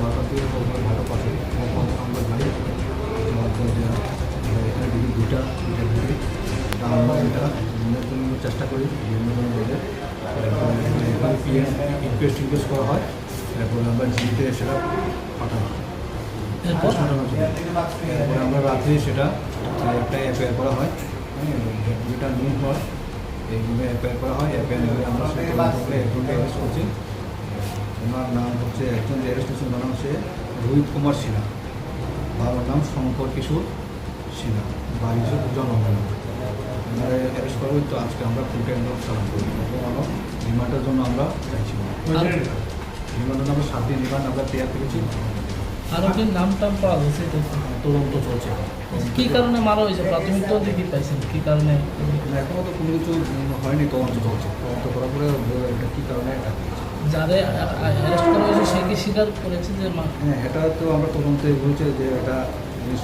ভাষা থেকে ভালো পাশে আমরা ভাই এখানে দেখি দুইটা আমরা এটা জন্য চেষ্টা করি বিভিন্ন ধরনের ইনভেস্ট করা হয় তারপরে আমরা জিতে সেটা পাঠানো হয়। এরপরে আমরা রাত্রে সেটা একটা অ্যাপেয়ার করা হয়, যেটা নুন হয় এইগুলো অ্যাপেয়ার করা হয়। অ্যাপেয়ার করে আমরা সেটা একজনকে অ্যারেস্ট করছি। ওনার নাম হচ্ছে একজন যে অ্যারেস্ট করছে ওনার নাম হচ্ছে রোহিত কুমার সিনহা, বাবার নাম শঙ্কর কিশোর সিনহা, বাড়ি হচ্ছে জন্মগ্রহণ। আমরা অ্যারেস্ট করবো, তো আজকে আমরা ফুল টাইম চালান করি এবং আমরা রিমান্ডের জন্য আমরা চাইছি। রিমান্ডের জন্য আমরা 7 দিন রিমান্ড আমরা পেয়ার করেছি। আরোপীর নাম টাম পাওয়া গেছে, তদন্ত চলছে। কী কারণে মারা হয়েছে প্রাথমিক তো দেখি পাইছেন, কী কারণে এখনও তো কোনো কিছু হয়নি, তদন্ত চলছে। তদন্ত করার পরে এটা কী কারণে এটা যাদের অ্যারেস্ট করা হয়েছে সে কি স্বীকার করেছে যে হ্যাঁ, এটা তো আমরা তদন্তে বলছে যে এটা জিনিস